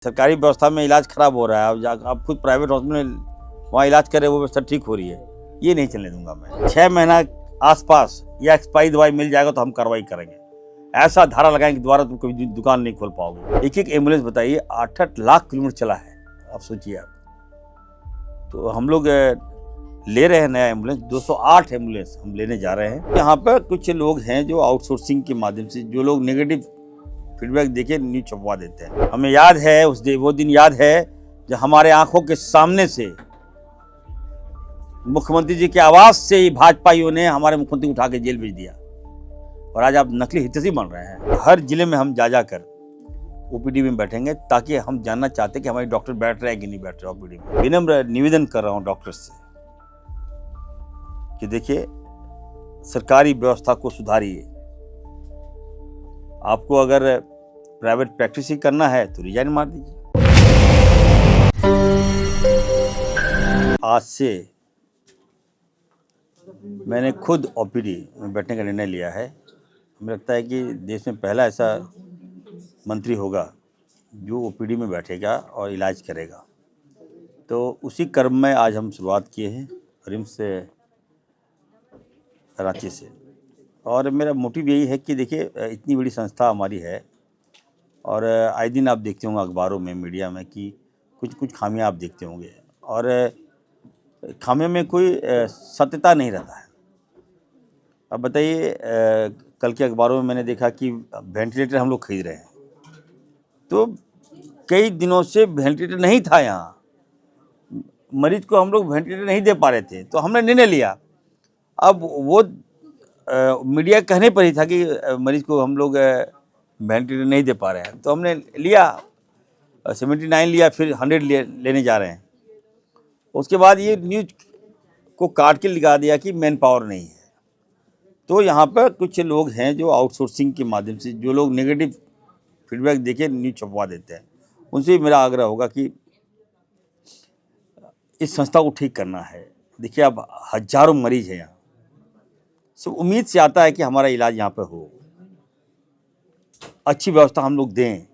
सरकारी व्यवस्था में इलाज खराब हो रहा है, अब आप खुद प्राइवेट हॉस्पिटल में वहाँ इलाज कर रहे हो, वो व्यवस्था ठीक हो रही है, ये नहीं चलने दूंगा मैं। 6 महीना आसपास या एक्सपायरी दवाई मिल जाएगा तो हम कार्रवाई करेंगे। ऐसा धारा लगाएंगे कि दोबारा तुम कभी दुकान नहीं खोल पाओगे। एक एम्बुलेंस बताइए 8-8 लाख किलोमीटर चला है, आप सोचिए आप। तो हम लोग ले रहे हैं नया एम्बुलेंस, 208 एम्बुलेंस हम लेने जा रहे हैं। यहाँ पर कुछ लोग हैं जो आउटसोर्सिंग के माध्यम से, जो लोग नेगेटिव फीडबैक देके न्यूज छपवा देते हैं। हमें याद है वो दिन याद है जब हमारे आंखों के सामने से मुख्यमंत्री जी के आवास से ही भाजपाइयों ने हमारे मुख्यमंत्री उठा के जेल भेज दिया, और आज आप नकली हितैषी बन रहे हैं। हर जिले में हम जा कर ओपीडी में बैठेंगे, ताकि हम जानना चाहते हैं कि हमारे डॉक्टर बैठ रहे हैं कि नहीं बैठ रहे ओपीडी में। विनम्र निवेदन कर रहा हूं डॉक्टर से कि देखिए, सरकारी व्यवस्था को सुधारिए। आपको अगर प्राइवेट प्रैक्टिस ही करना है तो रिजाइन मार दीजिए। आज से मैंने खुद ओपीडी में बैठने का निर्णय लिया है। हमें लगता है कि देश में पहला ऐसा मंत्री होगा जो ओपीडी में बैठेगा और इलाज करेगा। तो उसी क्रम में आज हम शुरुआत किए हैं रिम्स से, रांची से। और मेरा मोटिव यही है कि देखिए, इतनी बड़ी संस्था हमारी है, और आए दिन आप देखते होंगे अखबारों में, मीडिया में, कि कुछ खामियां आप देखते होंगे, और खामियों में कोई सत्यता नहीं रहता है। अब बताइए, कल के अखबारों में मैंने देखा कि वेंटिलेटर हम लोग खरीद रहे हैं, तो कई दिनों से वेंटिलेटर नहीं था यहाँ, मरीज को हम लोग वेंटिलेटर नहीं दे पा रहे थे, तो हमने निर्णय लिया। अब वो मीडिया कहने पर ही था कि मरीज को हम लोग वेंटिलेटर नहीं दे पा रहे हैं, तो हमने लिया, 79 लिया, फिर 100 लेने जा रहे हैं। उसके बाद ये न्यूज को काट के लिखा दिया कि मैन पावर नहीं है। तो यहाँ पर कुछ लोग हैं जो आउटसोर्सिंग के माध्यम से, जो लोग नेगेटिव फीडबैक देके न्यूज छपवा देते हैं, उनसे मेरा आग्रह होगा कि इस संस्था को ठीक करना है। देखिए, अब हजारों मरीज हैं यहाँ, सब उम्मीद से आता है कि हमारा इलाज यहाँ पर हो, अच्छी व्यवस्था हम लोग दें,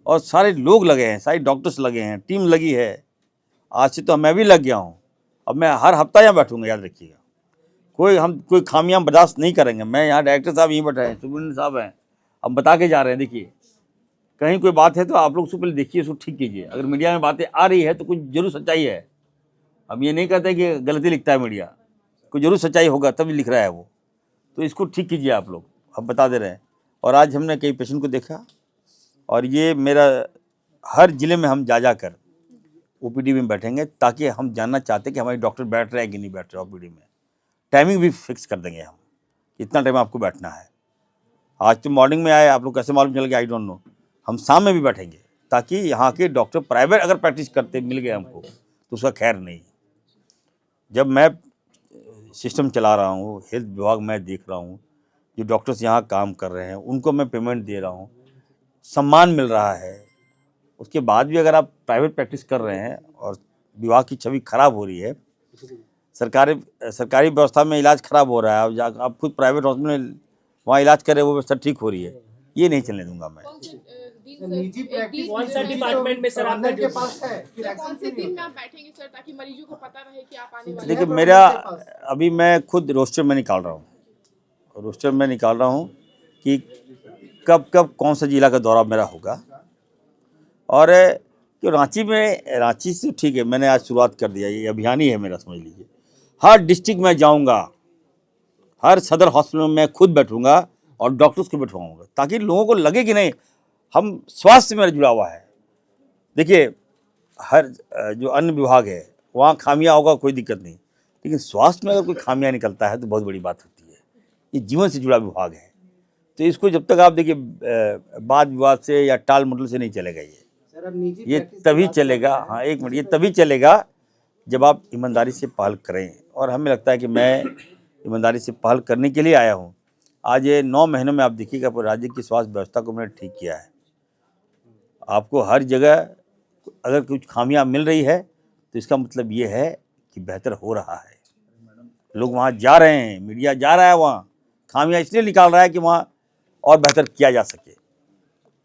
और सारे लोग लगे हैं, सारे डॉक्टर्स लगे हैं, टीम लगी है। आज से तो मैं भी लग गया हूँ, अब मैं हर हफ्ता यहाँ बैठूंगा, याद रखिएगा। कोई खामियां बर्दाश्त नहीं करेंगे। मैं यहाँ डायरेक्टर साहब यहीं बैठे हैं, सुब्रमण्यम साहब हैं, हम बता के जा रहे हैं। देखिए, कहीं कोई बात है तो आप लोग उसको पहले देखिए, उसको ठीक कीजिए। अगर मीडिया में बातें आ रही है तो कुछ जरूर सच्चाई है। हम ये नहीं कहते कि गलती लिखता है मीडिया, कोई जरूर सच्चाई होगा तभी लिख रहा है वो, तो इसको ठीक कीजिए आप लोग, हम बता दे रहे हैं। और आज हमने कई पेशेंट को देखा, और ये मेरा हर जिले में हम जा कर ओपीडी में बैठेंगे, ताकि हम जानना चाहते हैं कि हमारे डॉक्टर बैठ रहे हैं कि नहीं बैठ रहे ओपीडी में। टाइमिंग भी फिक्स कर देंगे हम, इतना टाइम आपको बैठना है। आज तो मॉर्निंग में आए, आप लोग कैसे मालूम चल गया, आई डोंट नो। हम शाम में भी बैठेंगे, ताकि यहाँ के डॉक्टर प्राइवेट अगर प्रैक्टिस करते मिल गए हमको तो उसका खैर नहीं। जब मैं सिस्टम चला रहा हूँ, हेल्थ विभाग मैं देख रहा हूँ, जो डॉक्टर्स यहाँ काम कर रहे हैं उनको मैं पेमेंट दे रहा हूँ, सम्मान मिल रहा है, उसके बाद भी अगर आप प्राइवेट प्रैक्टिस कर रहे हैं और विभाग की छवि खराब हो रही है, सरकारी व्यवस्था में इलाज खराब हो रहा है, अब आप खुद प्राइवेट हॉस्पिटल में वहाँ इलाज कर रहे हो, वो व्यवस्था ठीक हो रही है, ये नहीं चलने दूंगा मैं। निजी प्रैक्टिस कौन सा डिपार्टमेंट में सर आपका के पास है? कौन से दिन में आप बैठेंगे सर, ताकि मरीजों को पता रहे कि आप आने वाले हैं? देखिए, मेरा अभी मैं खुद रोस्टर में निकाल रहा हूँ कि कब कौन सा जिला का दौरा मेरा होगा। और क्यों रांची से ठीक है, मैंने आज शुरुआत कर दिया, ये अभियान ही है मेरा, समझ लीजिए। हर डिस्ट्रिक्ट में जाऊंगा, हर सदर हॉस्पिटल में मैं खुद बैठूंगा और डॉक्टर्स को बैठवाऊंगा, ताकि लोगों को लगे कि नहीं, हम स्वास्थ्य से मेरा जुड़ा हुआ है। देखिए, हर जो अन्य विभाग है वहाँ खामियां होगा, कोई दिक्कत नहीं, लेकिन स्वास्थ्य में अगर कोई खामियां निकलता है तो बहुत बड़ी बात होती है। ये जीवन से जुड़ा विभाग है, तो इसको जब तक आप देखिए वाद विवाद से या टाल मटोल से नहीं चलेगा। ये तभी चलेगा, हाँ एक मिनट, ये तभी चलेगा जब आप ईमानदारी से पहल करें, और हमें लगता है कि मैं ईमानदारी से पहल करने के लिए आया हूँ। आज ये 9 महीनों में आप देखिएगा पूरे राज्य की स्वास्थ्य व्यवस्था को मैंने ठीक किया है। आपको हर जगह अगर कुछ खामियां मिल रही है तो इसका मतलब ये है कि बेहतर हो रहा है। लोग वहाँ जा रहे हैं, मीडिया जा रहा है वहाँ, खामियां इसलिए निकाल रहा है कि वहाँ और बेहतर किया जा सके।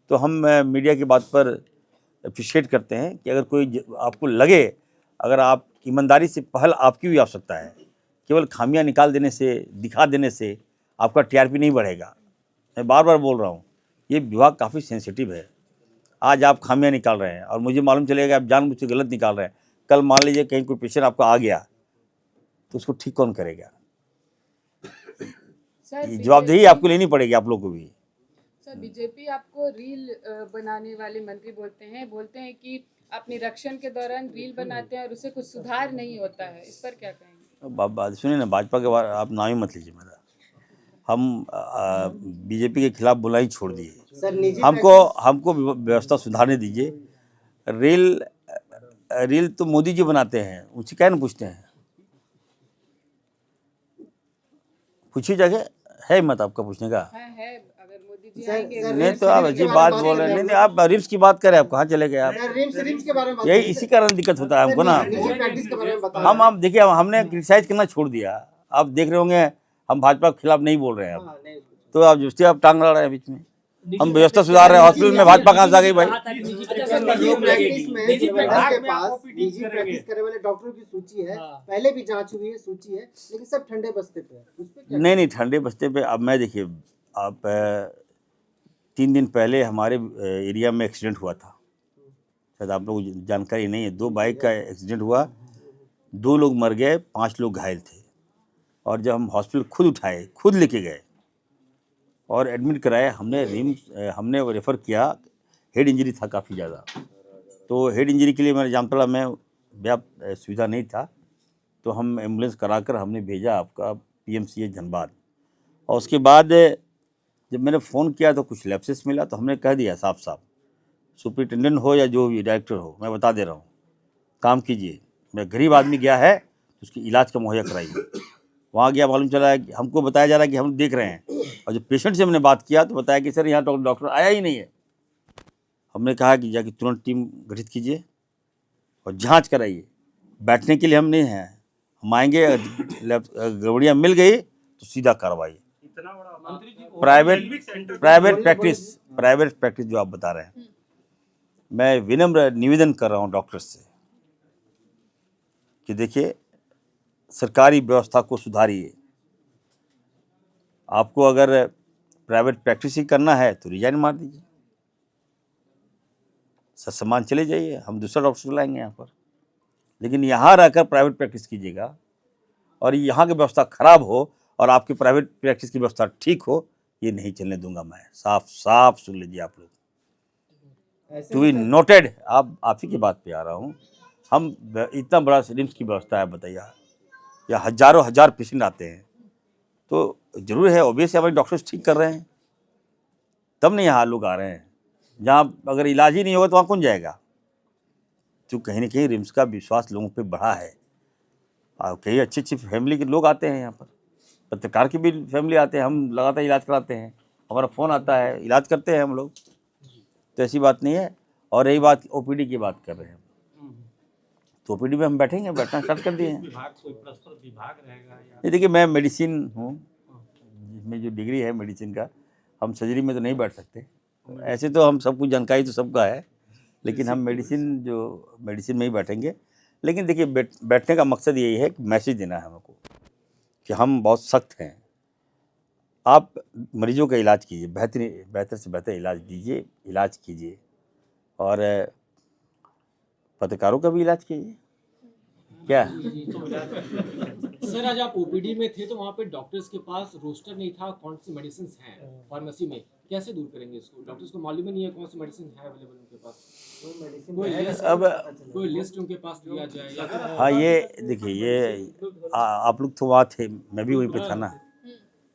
तो हम मीडिया की बात पर अप्रिशिएट करते हैं कि अगर कोई आपको लगे, अगर आप ईमानदारी से पहल आपकी भी आवश्यकता है, केवल खामियां निकाल देने से, दिखा देने से आपका टीआरपी नहीं बढ़ेगा। मैं बार बार बोल रहा हूँ, ये विभाग काफ़ी सेंसिटिव है। आज आप खामियां निकाल रहे हैं और मुझे मालूम चलेगा आप जानबूझ के गलत निकाल रहे हैं, कल मान लीजिए कहीं कोई पेशेंट आपका आ गया तो उसको ठीक कौन करेगा? सर ये जवाबदेही आपको लेनी पड़ेगी, आप लोग को भी। सर बीजेपी आपको रील बनाने वाले मंत्री बोलते हैं कि आप निरीक्षण के दौरान रील बनाते हैं और उससे कुछ सुधार नहीं होता है, इस पर क्या कहेंगे? बात सुनिए ना, भाजपा के बारे आप नाम ही मत लीजिए मेरा। हम बीजेपी के खिलाफ बोलना ही छोड़ दिए। हमको व्यवस्था सुधारने दीजिए। रील तो मोदी जी बनाते हैं, उनसे क्या ना पूछते हैं? पूछिए, जगह है मत आपका पूछने का? है अगर मोदी जी आएंगे नहीं तो आप अजीब बात बोल रहे हैं। नहीं, आप रिम्स की बात करें, आप कहाँ चले गए? आप रिम्स के बारे में यही इसी कारण दिक्कत होता है हमको ना। प्रैक्टिस के बारे में बताओ। हम आप देखिए, हमने क्रिटिसाइज करना छोड़ दिया। आप देख रहे होंगे हम भाजपा के खिलाफ नहीं बोल रहे हैं अब। तो आप जिससे आप टांग लड़ा रहे हैं बीच में। हम व्यवस्था सुधार रहे हैं, हॉस्पिटल में भाजपा कहाँ से आ गई भाई? निजी प्रैक्टिस करने वाले डॉक्टरों की सूची है, पहले भी जांच हुई है, सूची है, लेकिन सब ठंडे बस्ते पे है। उस पे क्या? नहीं, ठंडे बस्ते पे अब मैं देखिए, आप 3 दिन पहले हमारे एरिया में एक्सीडेंट हुआ था, शायद आप लोगों को जानकारी नहीं है। 2 बाइक का एक्सीडेंट हुआ, 2 लोग मर गए, 5 लोग घायल थे। और जब हम हॉस्पिटल खुद उठाए, खुद लेके गए और एडमिट कराए, हमने रेफ़र किया। हेड इंजरी था काफ़ी ज़्यादा, तो हेड इंजरी के लिए मेरे जामतड़ा में पर्याप्त सुविधा नहीं था, तो हम एम्बुलेंस कराकर हमने भेजा आपका पीएमसीएच धनबाद। और उसके बाद जब मैंने फ़ोन किया तो कुछ लैप्सेस मिला, तो हमने कह दिया साफ साफ, सुपरिटेंडेंट हो या जो भी डायरेक्टर हो, मैं बता दे रहा हूँ, काम कीजिए। मैं गरीब आदमी गया है तो उसकी इलाज का मुहैया कराइए। वहाँ गया, मालूम चला है कि हमको बताया जा रहा है कि हम देख रहे हैं, और जब पेशेंट से हमने बात किया तो बताया कि सर यहाँ डॉक्टर आया ही नहीं है। हमने कहा कि जाके तुरंत टीम गठित कीजिए और जांच कराइए। बैठने के लिए हम नहीं हैं, हम आएंगे, गड़बड़ियाँ मिल गई तो सीधा कार्रवाई। प्राइवेट प्रैक्टिस जो आप बता रहे हैं, मैं विनम्र निवेदन कर रहा हूँ डॉक्टर से कि देखिए, सरकारी व्यवस्था को सुधारिए। आपको अगर प्राइवेट प्रैक्टिस ही करना है तो रिजाइन मार दीजिए, सत्समान चले जाइए, हम दूसरा डॉक्टर लाएंगे यहाँ पर। लेकिन यहाँ रहकर प्राइवेट प्रैक्टिस कीजिएगा और यहाँ की व्यवस्था खराब हो और आपकी प्राइवेट प्रैक्टिस की व्यवस्था ठीक हो, ये नहीं चलने दूंगा मैं। साफ सुन लीजिए आप लोग, टू बी नोटेड। आप ही की बात पे आ रहा हूँ। हम इतना बड़ा रिम्स की व्यवस्था है, बताइए, या हजार पेशेंट आते हैं, तो जरूर है, ऑब्वियस हमारे डॉक्टर्स ठीक कर रहे हैं, तब नहीं यहाँ लोग आ रहे हैं। जहाँ अगर इलाज ही नहीं होगा तो वहाँ कौन जाएगा? तो कहीं ना कहीं रिम्स का विश्वास लोगों पे बढ़ा है। कई अच्छी फैमिली के लोग आते हैं यहाँ पर, पत्रकार की भी फैमिली आते हैं, हम लगातार इलाज कराते हैं, हमारा फ़ोन आता है, इलाज करते हैं हम लोग, तो ऐसी बात नहीं है। और रही बात ओपीडी की बात कर रहे हैं, तो ओपीडी में हम बैठना स्टार्ट कर दिए हैं। ये देखिए, मैं मेडिसिन हूँ, जिसमें जो डिग्री है मेडिसिन का, हम सर्जरी में तो नहीं बैठ सकते। ऐसे तो हम सब कुछ जानकारी तो सबका है, लेकिन हम मेडिसिन में ही बैठेंगे। लेकिन देखिए, बैठने का मकसद यही है कि मैसेज देना है हमको कि हम बहुत सख्त हैं। आप मरीजों का इलाज कीजिए, बेहतर से बेहतर इलाज दीजिए, इलाज कीजिए, और पत्रकारों का भी इलाज कीजिए। क्या सर, आज आप ओपीडी में थे तो वहाँ पे डॉक्टर्स के पास रोस्टर नहीं था कौन सी मेडिसिन हैं फार्मेसी में, कैसे दूर करेंगे इसको? डॉक्टर्स को मालूम ही नहीं है कौन सी मेडिसिन है अवेलेबल उनके पास। कोई लिस्ट उनके पास दिया जाए या फिर हाँ, ये देखिए, ये आप लोग तो वहाँ थे, मैं भी वहीं पे था ना,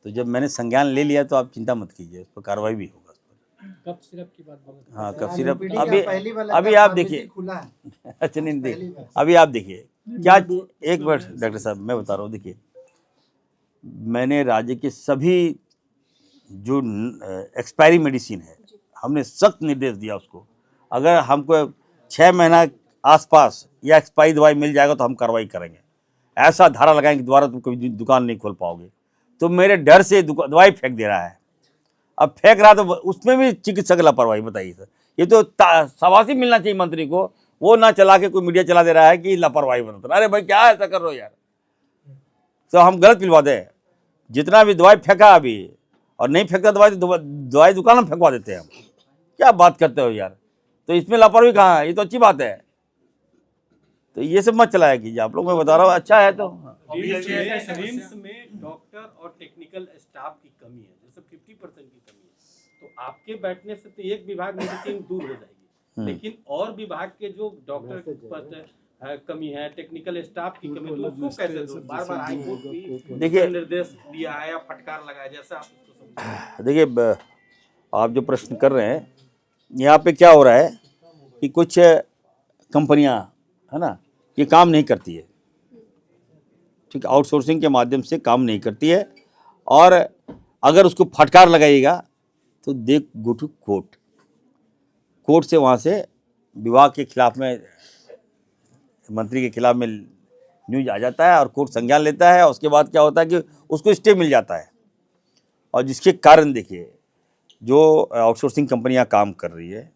तो जब मैंने संज्ञान ले लिया तो आप चिंता मत कीजिए, उस पर कार्रवाई भी होगा। कफ सिरप की बात बोल रहे हैं। हाँ, कफ सिरप अभी आप देखिए। अच्छा, नहीं देखिए, अभी आप देखिए क्या, एक मिनट डॉक्टर साहब, मैं बता रहा हूँ। देखिए, मैंने राज्य के सभी जो एक्सपायरी मेडिसिन है, हमने सख्त निर्देश दिया उसको, अगर हमको 6 महीना आसपास या एक्सपायरी दवाई मिल जाएगा तो हम कार्रवाई करेंगे। ऐसा धारा लगाएंगे कि दोबारा तुम कभी दुकान नहीं खोल पाओगे। तो मेरे डर से दवाई फेंक दे रहा है, अब फेंक रहा तो उसमें भी चिकित्सक लापरवाही, बताइए सर, ये तो शाबाशी मिलना चाहिए मंत्री को, वो ना चला के कोई मीडिया चला दे रहा है कि लापरवाही बरत रहा है। अरे भाई क्या ऐसा कर रहे हो यार, तो हम गलत पिलवा दें। जितना भी दवाई फेंका अभी, और नहीं फेंकता दवाई तो दवाई दुकान में फेंकवा देते हैं हम। क्या बात करते हो यार, तो इसमें लापरवाही कहाँ है, ये तो अच्छी बात है। तो ये सब मत चलाया कीजिए आप लोग, मैं बता रहा हूँ अच्छा है। तो रिम्स में डॉक्टर और टेक्निकल स्टाफ की कमी है, जैसे 50% की कमी है, तो आपके बैठने से तो एक विभाग मेडिसिन दूर हो जाएगी, लेकिन और विभाग के जो डॉक्टर कमी है, टेक्निकल स्टाफ की कमी, तो उसको कैसे दूर? बार बार हाईकोर्ट भी देखिए निर्देश दिया है या फटकार लगाया, जैसा आप उसको समझिए। देखिए, आप जो प्रश्न कर रहे हैं, यहाँ पे क्या हो रहा है कि कुछ कंपनियां है ना, ये काम नहीं करती है, ठीक है, आउटसोर्सिंग के माध्यम से काम नहीं करती है, और अगर उसको फटकार लगाइएगा तो देख गो टू कोर्ट, कोर्ट से वहाँ से विभाग के खिलाफ में, मंत्री के खिलाफ में न्यूज आ जाता है और कोर्ट संज्ञान लेता है। और उसके बाद क्या होता है कि उसको स्टे मिल जाता है, और जिसके कारण देखिए जो आउटसोर्सिंग कंपनियां काम कर रही है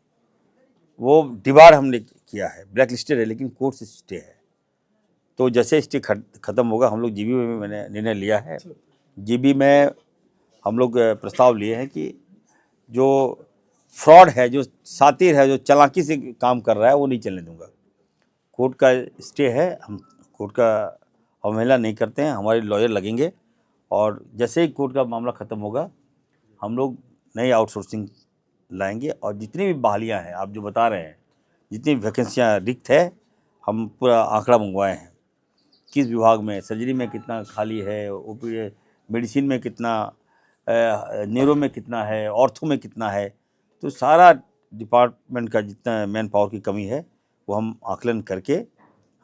वो डिबार हमने किया है, ब्लैक लिस्टेड है, लेकिन कोर्ट से स्टे है। तो जैसे स्टे खत्म होगा, हम लोग जीबी में मैंने निर्णय लिया है, जीबी में हम लोग प्रस्ताव लिए हैं कि जो फ्रॉड है, जो सातिर है, जो चालाकी से काम कर रहा है, वो नहीं चलने दूंगा। कोर्ट का स्टे है, हम कोर्ट का अवहेलना नहीं करते हैं, हमारे लॉयर लगेंगे, और जैसे ही कोर्ट का मामला ख़त्म होगा हम लोग नई आउटसोर्सिंग लाएंगे। और जितनी भी बहालियां हैं, आप जो बता रहे हैं, जितनी वैकेंसियां रिक्त है, हम पूरा आंकड़ा मंगवाए हैं, किस विभाग में सर्जरी में कितना खाली है, ओपी मेडिसिन में कितना, न्यूरो में कितना है, ऑर्थो में कितना है, तो सारा डिपार्टमेंट का जितना मैन पावर की कमी है वो हम आकलन करके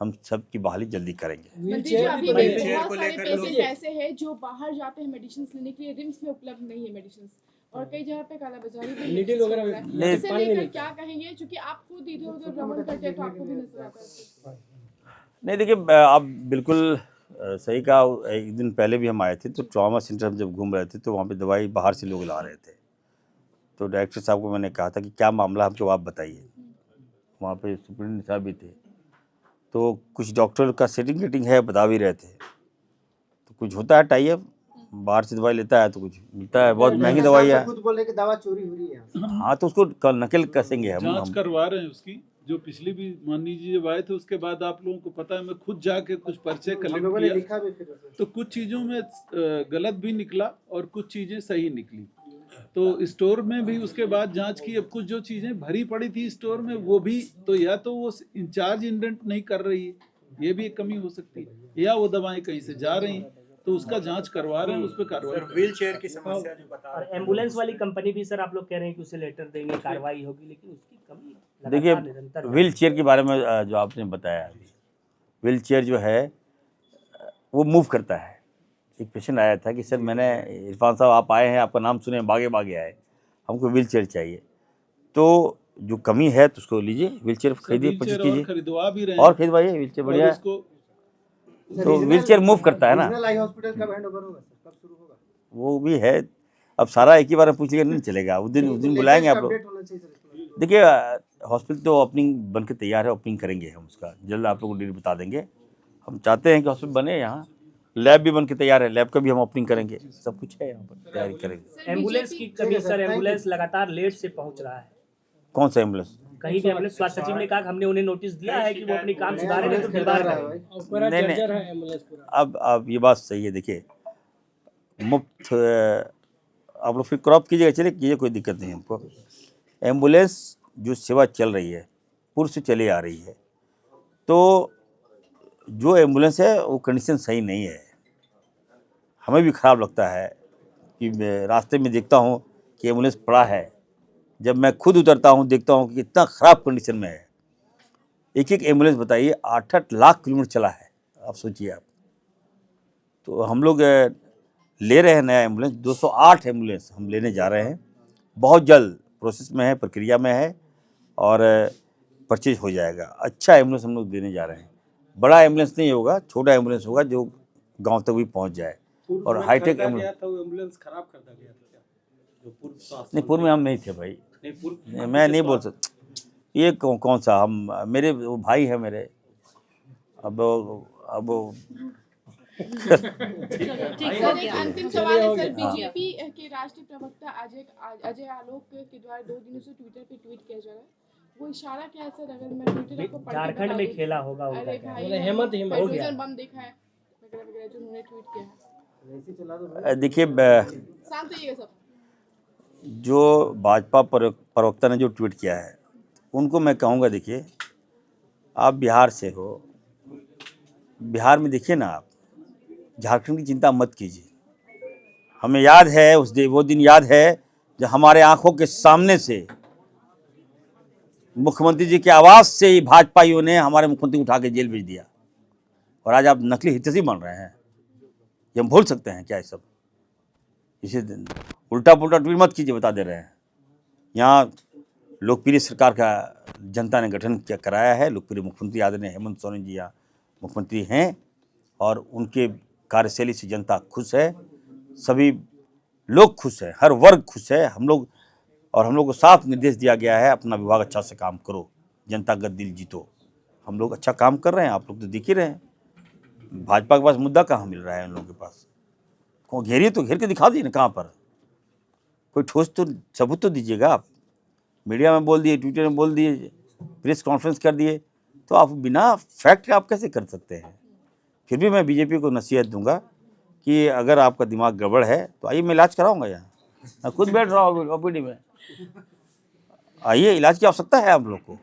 हम सब की बहाली जल्दी करेंगे। मंत्री जी, अभी भी बहुत सारे पेशेंट ऐसे हैं जो बाहर जाते हैं मेडिसिन लेने के लिए, रिम्स में उपलब्ध नहीं है मेडिसिन, और कई जगह पे कालाबाजारी भी नीडल वगैरह हो रहा है। इसे लेकर क्या कहेंगे, क्योंकि आप खुद इधर उधर भ्रमण करते हैं तो आपको भी नजर आता है। नहीं देखिए, आप बिल्कुल सही कहा। एक दिन पहले भी हम आए थे, तो ट्रॉमा सेंटर हम जब घूम रहे थे तो वहाँ पे दवाई बाहर से लोग ला रहे थे, तो डायरेक्टर साहब को मैंने कहा था कि क्या मामला हमको आप बताइए। वहाँ पे सुप्रीटेंडेंट साहब भी थे, तो कुछ डॉक्टर का सेटिंग वेटिंग है बता भी रहे थे, तो कुछ होता है टाई अप, बाहर से दवाई लेता है तो कुछ मिलता है, बहुत महंगी दवाई है। खुद बोल रहे कि दवा चोरी हो रही है। हाँ, तो उसको कल नकल कसेंगे हम जांच करवा रहे हैं उसकी, जो पिछली भी मान लीजिए जब आए थे उसके बाद आप लोगों को पता है, मैं खुद जाके कुछ पर्चे कलेक्ट किया, लिखा भी फिर तो कुछ चीज़ों में गलत भी निकला और कुछ चीज़ें सही निकली। तो स्टोर में भी उसके बाद जांच की, अब कुछ जो चीज़ें भरी पड़ी थी स्टोर में वो भी, तो या तो वो इंचार्ज इंडेंट नहीं कर रही है, ये भी एक कमी हो सकती है, या वो दवाएं कहीं से जा रही हैं, तो उसका जांच करवा रहे हैं, उस पर कार्रवाई। व्हील चेयर की समस्या जो बता और एम्बुलेंस वाली कंपनी भी सर आप लोग कह रहे हैं कि उसे लेटर देंगे, कार्रवाई होगी, लेकिन उसकी कमी देखिए, निरंतर व्हील चेयर के बारे में जो आपने बताया, व्हील चेयर जो है वो मूव करता है। एक पेशेंट आया था कि सर मैंने, इरफान साहब आप आए हैं, आपका नाम सुने, भागे भागे आए, हमको व्हील चेयर चाहिए। तो जो कमी है तो उसको लीजिए, व्हील चेयर खरीदिए, परचेज कीजिए, खरीदवा भी रहे और खरीदवाइए, व्हील चेयर बढ़िया है। तो व्हील चेयर मूव करता है ना। आई हॉस्पिटल कब हैंडओवर होगा सर, कब शुरू होगा? वो भी है, अब सारा एक ही बार पूछ लिया नहीं चलेगा, उस दिन बुलाएंगे आप लोग। देखिए, हॉस्पिटल तो ओपनिंग बन के तैयार है, ओपनिंग करेंगे हम, उसका जल्द आप लोग को डेट बता देंगे। हम चाहते हैं कि हॉस्पिटल बने, यहाँ लैब भी बन के तैयार है, लैब का भी हम ओपनिंग करेंगे, सब कुछ है यहाँ पर, तैयारी करेंगे। एम्बुलेंस की कमी सर, एम्बुलेंस लगातार लेट से पहुंच रहा है। कौन सा एम्बुलेंस? कहीं भी एम्बुलेंस, स्वास्थ्य सचिव ने कहा कि हमने उन्हें नोटिस दिया है कि वो अपनी काम सुधारे, नहीं तो दीवार करेंगे। नहीं, अब ये बात सही है। देखिए, मुफ्त आप लोग फिर क्रॉप कीजिएगा, चलिए कीजिए, कोई दिक्कत नहीं हमको। एम्बुलेंस जो सेवा चल रही है, पूर्व से चली आ रही है, तो जो एम्बुलेंस है वो कंडीशन सही नहीं है। हमें भी ख़राब लगता है कि रास्ते में देखता हूँ कि एम्बुलेंस पड़ा है, जब मैं खुद उतरता हूँ देखता हूँ कि इतना ख़राब कंडीशन में है। एक एक एम्बुलेंस बताइए 8-8 लाख किलोमीटर चला है, आप सोचिए आप। तो हम लोग ले रहे हैं नया एम्बुलेंस, 208 एम्बुलेंस हम लेने जा रहे हैं, बहुत जल्द प्रोसेस में है, प्रक्रिया में है, और परचेज हो जाएगा। अच्छा एम्बुलेंस हम लोग देने जा रहे हैं। बड़ा एम्बुलेंस नहीं होगा, छोटा एम्बुलेंस होगा जो गांव तक भी पहुंच जाए, और हाईटेक एम्बुलेंस। एम्बुलेंस खराब कर दिया गया था क्या? जो पूर्व स्वास्थ्य नहीं, पूर्व में हम नहीं थे भाई, नहीं, मैं नहीं बोल सकता। ये कौन सा, हम मेरे वो भाई है मेरे। अब सर एक अंतिम सवाल है सर, बीजेपी के राष्ट्रीय प्रवक्ता अजय आलोक के द्वारा 2 दिनों से ट्विटर पे ट्वीट किया जा रहा है, वो इशारा क्या है सर? अगर मैं ट्विटर आपको पढ़ के झारखंड बता में दूं, खेला होगा अरे उनका, भाई हेमंत हो गया। हाइड्रोजन बम देखा है वगैरह वगैरह जो उन्होंने ट्वीट किया है। देखिए, शांत रहिएगा सब। जो भाजपा प्रवक्ता ने जो ट्वीट किया है, उनको मैं कहूँगा, देखिए आप बिहार से हो, बिहार में देखिए ना, आप झारखंड की चिंता मत कीजिए। हमें याद है वो दिन याद है जब हमारे आंखों के सामने से मुख्यमंत्री जी के आवास से ही भाजपाइयों ने हमारे मुख्यमंत्री को उठा के जेल भेज दिया, और आज आप नकली हितैषी बन रहे हैं। ये हम भूल सकते हैं क्या? ये सब इसे उल्टा पुल्टा ट्वीट मत कीजिए, बता दे रहे हैं। यहाँ लोकप्रिय सरकार का जनता ने गठन कराया है, लोकप्रिय मुख्यमंत्री आदरणीय हेमंत सोरेन जी यहाँ मुख्यमंत्री हैं, और उनके कार्यशैली से जनता खुश है, सभी लोग खुश हैं, हर वर्ग खुश है। हम लोग को साफ निर्देश दिया गया है, अपना विभाग अच्छा से काम करो, जनता का दिल जीतो। हम लोग अच्छा काम कर रहे हैं, आप लोग तो देख ही रहे हैं। भाजपा के पास मुद्दा कहाँ मिल रहा है? इन लोगों के पास को घेरिए तो घेर के दिखा दीजिए ना, कहाँ पर कोई ठोस तो सबूत तो दीजिएगा। आप मीडिया में बोल दिए, ट्विटर में बोल दिए, प्रेस कॉन्फ्रेंस कर दिए, तो आप बिना फैक्ट आप कैसे कर सकते हैं? फिर भी मैं बीजेपी को नसीहत दूंगा कि अगर आपका दिमाग गड़बड़ है तो आइए, मैं इलाज कराऊंगा यहाँ, मैं खुद बैठ रहा हूँ ओपीडी में, आइए, इलाज की आवश्यकता है आप लोग को।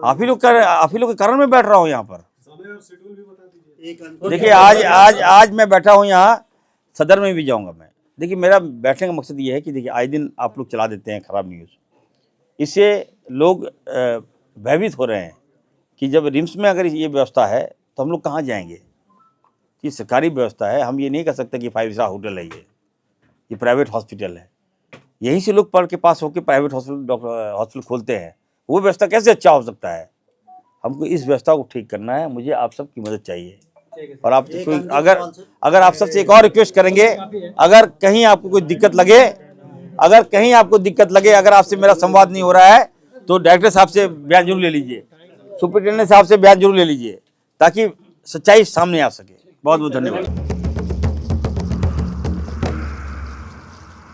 आप ही लोग के कारण मैं बैठ रहा हूँ यहाँ पर। देखिए, आज मैं बैठा हूँ यहाँ, सदर में भी जाऊँगा मैं। देखिए, मेरा बैठने का मकसद ये है कि देखिए, आए दिन आप लोग चला देते हैं खराब न्यूज़, इससे लोग भयभीत हो रहे हैं कि जब रिम्स में अगर ये व्यवस्था है तो हम लोग कहाँ जाएंगे? ये सरकारी व्यवस्था है, हम ये नहीं कह सकते कि 5 स्टार होटल है, ये प्राइवेट हॉस्पिटल है। यहीं से लोग पढ़ के पास होकर प्राइवेट हॉस्पिटल खोलते हैं। वो व्यवस्था कैसे अच्छा हो सकता है? हमको इस व्यवस्था को ठीक करना है, मुझे आप सबकी मदद चाहिए। और आप अगर आप सबसे एक और रिक्वेस्ट करेंगे, अगर कहीं आपको कोई दिक्कत लगे, अगर आपसे मेरा संवाद नहीं हो रहा है, तो डायरेक्टर साहब से बयान जरूर ले लीजिए, सुपरिटेंडेंट साहब से बयान जरूर ले लीजिए, ताकि सच्चाई सामने आ सके। बहुत बहुत धन्यवाद।